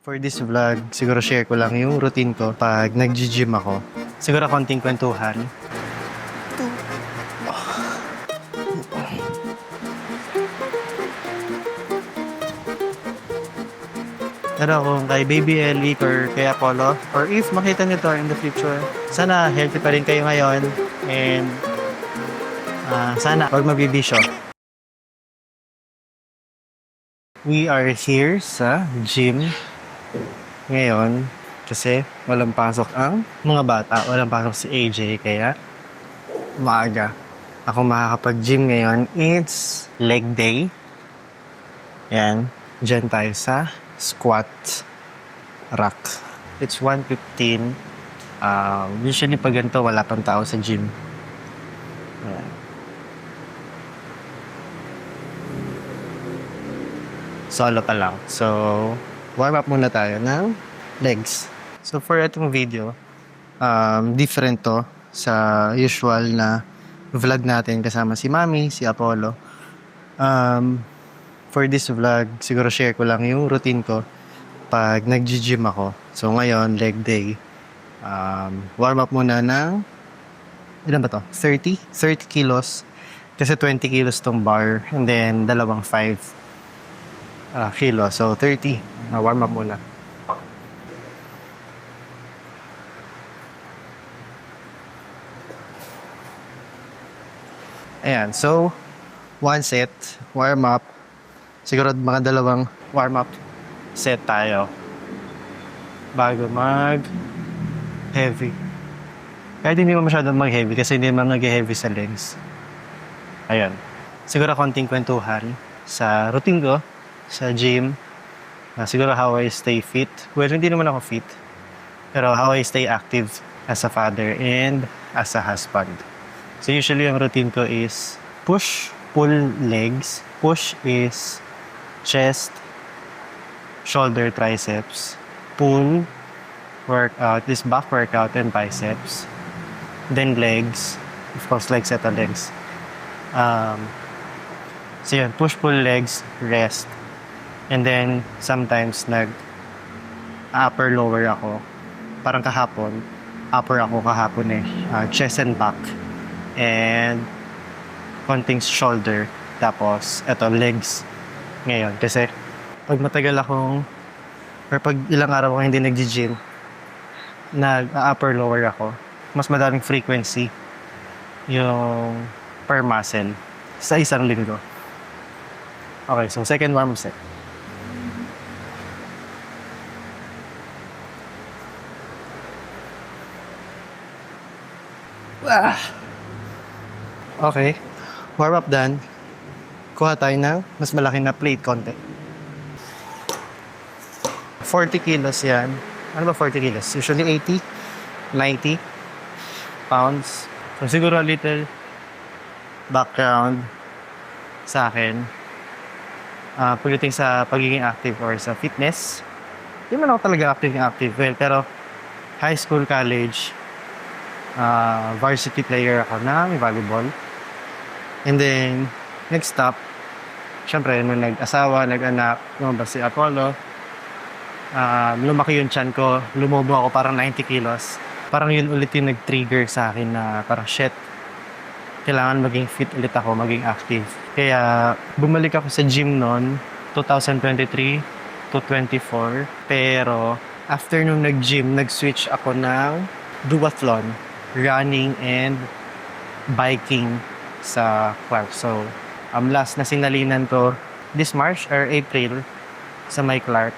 For this vlog, siguro share ko lang yung routine ko pag nag-gym ako. Siguro konting kwentuhan. Pero kung kay Baby Ellie or kay Apollo, or if makita nyo to in the future, sana healthy pa rin kayo ngayon and sana huwag mabibisyo. We are here sa gym ngayon kasi walang pasok ang mga bata. Walang pasok si AJ kaya maaga ako makakapag-gym ngayon. It's leg day. Yan. Diyan tayo sa squat rack. It's 1:15. Usually pag ganito, wala pang tao sa gym. Ayan. Solo pa lang. So, warm up muna tayo ng legs. So, for itong video, different to sa usual na vlog natin kasama si Mami, si Apollo. For this vlog, siguro share ko lang yung routine ko pag nag-gym ako. So, ngayon, leg day. Warm up muna ng, ilan ba to? 30 kilos. Kasi 20 kilos tong bar. And then, dalawang 5 kilos. So, 30. Warm up muna. Ayan. So, one set, warm up. Siguro mga dalawang warm-up set tayo bago mag-heavy. Kahit hindi mo masyadong mag-heavy kasi hindi naman nag-heavy sa legs. Ayan. Siguro konting kwentuhan sa routine ko sa gym. Siguro how I stay fit. Well, hindi naman ako fit. Pero how I stay active as a father and as a husband. So usually yung routine ko is push, pull legs. Push is chest, shoulder, triceps. Pull, workout, this back workout and biceps. Then legs. Of course, legs at the legs. So yun, push, pull legs, rest. And then, sometimes upper, lower ako. Parang kahapon, upper ako kahapon eh. Chest and back. And konting shoulder. Tapos, eto, legs. Ngayon, kasi pag matagal akong or pag ilang araw ako hindi nag-gym, nag-upper lower ako, mas madaming frequency yung per muscle sa isang linggo. Okay, so second warm-up set. Okay, warm-up done. Kuha tayo ng mas malaki na plate konti. 40 kilos yan. Ano ba 40 kilos? Usually 80, 90 pounds. So siguro a little background sa akin. Pagdating sa pagiging active or sa fitness, hindi man ako talaga active. Well, pero high school, college, varsity player ako ng volleyball. And then, next stop, syempre, nung nag-asawa, nag-anak, lumabas si Apollo, lumaki yung tiyan ko, lumobo ako parang 90 kilos. Parang yun ulit yung nag-trigger sa akin na parang shit, kailangan maging fit ulit ako, maging active. Kaya bumalik ako sa gym noon, 2023 to 24. Pero after nung nag-gym, nag-switch ako ng duathlon, running and biking sa Clark. So, last na sinalinan ko this March or April sa may Clark.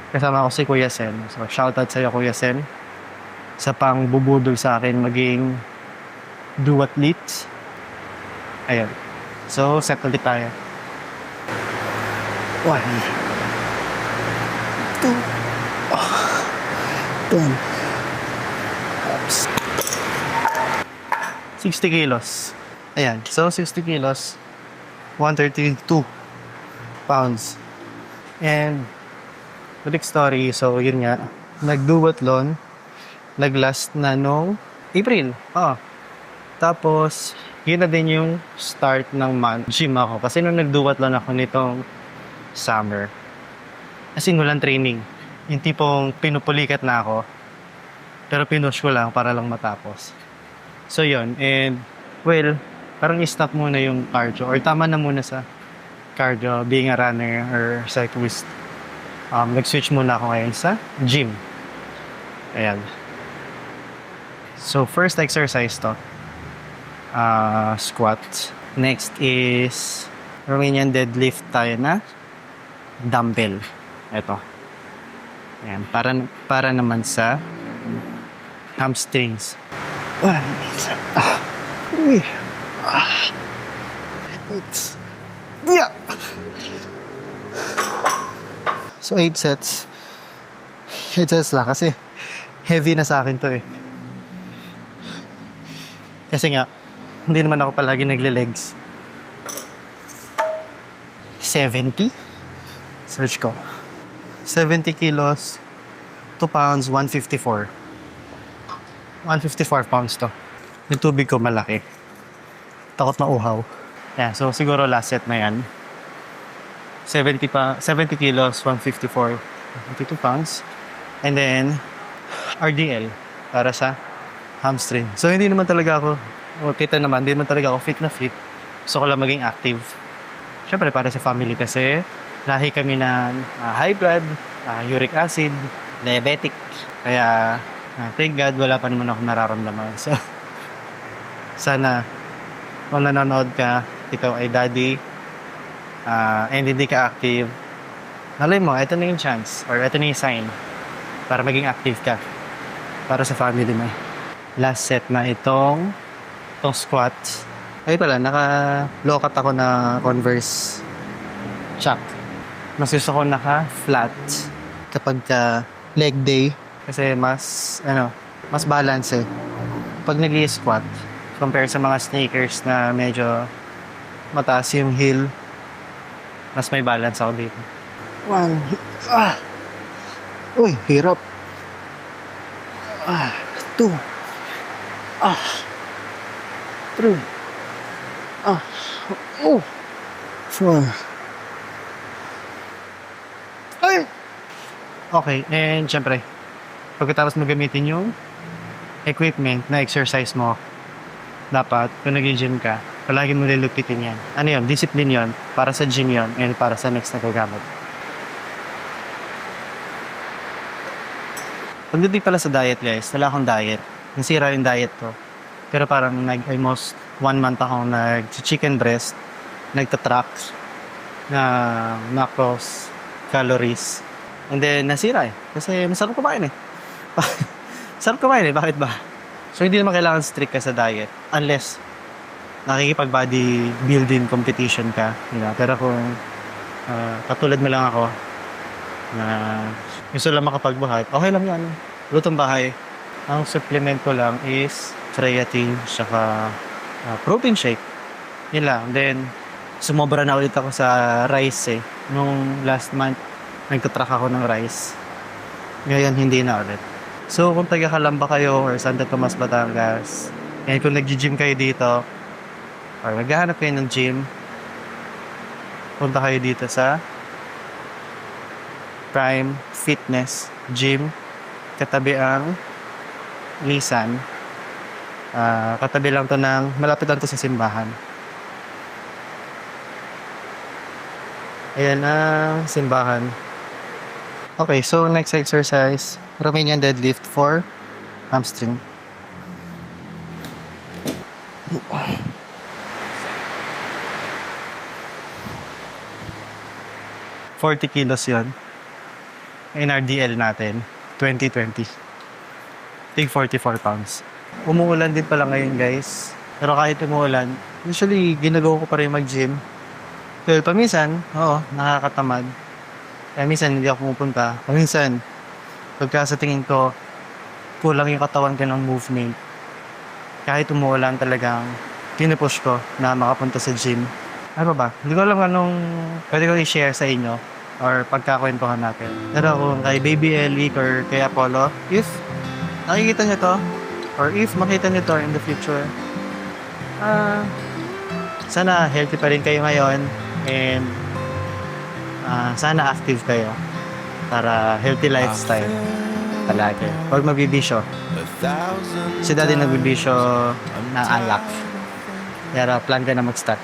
Kasama ko si Kuya Sen. So, shoutout sa'yo, Kuya Sen. Sa pang bubudol sa akin maging duathlete. Ayan. So, set ulit tayo. 1, 2, 10. 60 kilos. Ayan. So, 60 kilos. 132 pounds. And, balik story. So, yun nga. Nag-duathlon. Nag-last na nung April. Tapos, yun na din yung start ng month. Gym ako. Kasi nung nag-duathlon ako nitong summer, as in walang training. Yung tipong pinupulikat na ako, pero pinush ko lang para lang matapos. So yun, and well, parang i-stop muna yung cardio or tama na muna sa cardio being a runner or cyclist. Nag-switch muna ako ngayon sa gym. Ayan. So first exercise to, squat. Next is Romanian deadlift tayo na dumbbell. Ito. Ayan, para naman sa hamstrings. Yeah. So 8 sets. 8 sets lang kasi heavy na sa akin to eh. Kasi nga, hindi naman ako palagi nagle-legs. 70? Search ko. 70 kilos, 2 pounds, 154. 154 pounds to. Yung tubig ko malaki. Takot mauhaw. Yeah, so siguro last set na yan. 70 kilos, 154, 22 pounds. And then, RDL para sa hamstring. So hindi naman talaga ako, kita naman, hindi naman talaga ako fit na fit. Gusto ko lang maging active. Siyempre para sa family kasi lahi kami ng high blood, uric acid, diabetic. Kaya thank God wala pa naman ako nararamdaman. So sana kung nanonood ka, ikaw ay daddy, and hindi ka active, nalay mo, ito na yung chance or ito na yung sign para maging active ka para sa family mo. Last set na itong squats. Ay pala, naka-low-cut ako na Converse Chuck. Mas gusto ko naka-flat kapag leg day kasi mas balance eh. Pag nag-squat, compare sa mga sneakers na medyo mataas yung heel, mas may balance ako dito. 1. Uy, hirap. 2. 3. 4. Ay! Okay, and syempre, pagkatapos mo gamitin yung equipment na exercise mo, dapat kung nag-gym ka, palagi mo lilupitin yan. Ano yun? Discipline yun. Para sa gym yun and para sa next na gagamit. Pagdating pala sa diet guys, wala akong diet. Nasira yung diet ko. Pero parang almost 1 month akong nag-chicken breast, nagtatrack na macros, calories. And then nasira eh. Kasi masarap kumain eh. Masarap kumain eh. Bakit ba? So hindi naman kailangan strict ka sa diet unless nakikipag-body building competition ka. Pero kung katulad mo lang ako na gusto lang makapagbuhat, okay lang yan. Lutong bahay. Ang supplement ko lang is creatine saka protein shake. Yun lang. Then, sumobra na ulit ako sa rice eh. Nung last month, nagtatrack ako ng rice. Ngayon, hindi na ulit. So, kung taga-Calamba kayo or Santa Tomas, Batangas, and kung nag-gym kayo dito, or naghahanap kayo ng gym, punta kayo dito sa Prime Fitness Gym. Katabi ang Nissan. Katabi lang to ng, malapit lang to sa simbahan. Ayan ang simbahan. Okay, so next exercise, Romanian deadlift for hamstring. 40 kilos yun. NRDL natin, 2020. Tig 44 pounds. Umuulan din pala ngayon guys. Pero kahit umuulan, usually ginagawa ko pa rin mag-gym. Pero paminsan, nakakatamad. Kaya minsan hindi ako pumupunta. Paminsan, pagka sa tingin ko, kulang yung katawan ko ng movement. Kahit umuulan talagang pinupush ko na makapunta sa gym. Ano ba? Hindi ko alam anong pwede ko i-share sa inyo or pagkakwentuhan natin. Pero kung kay Baby Ellie or kay Apollo, if nakikita nyo to, or if makita nyo to in the future, sana healthy pa rin kayo ngayon and sana active kayo. para healthy lifestyle palagi. Huwag magbibisyo. Si daddy nagbibisyo na alak. Kaya plan ka na mag-start.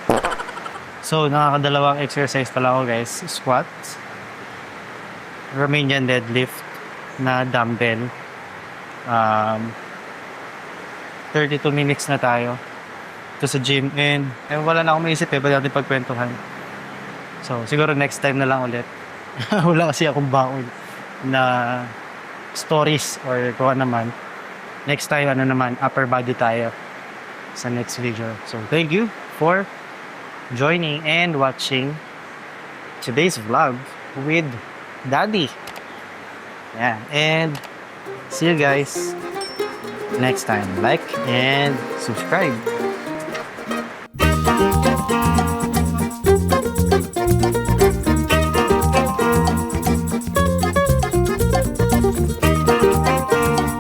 So, nakakadalawang exercise pala ako guys. Squats, Romanian deadlift na dumbbell. 32 minutes na tayo. Ito sa gym. And wala na akong maisip pwede natin pagkwentuhan. So, siguro next time na lang ulit. Wala kasi akong baon na stories or kung ano naman. Next time, upper body tayo sa next video. So, thank you for joining and watching today's vlog with Daddy. Yeah, and see you guys next time. Like and subscribe.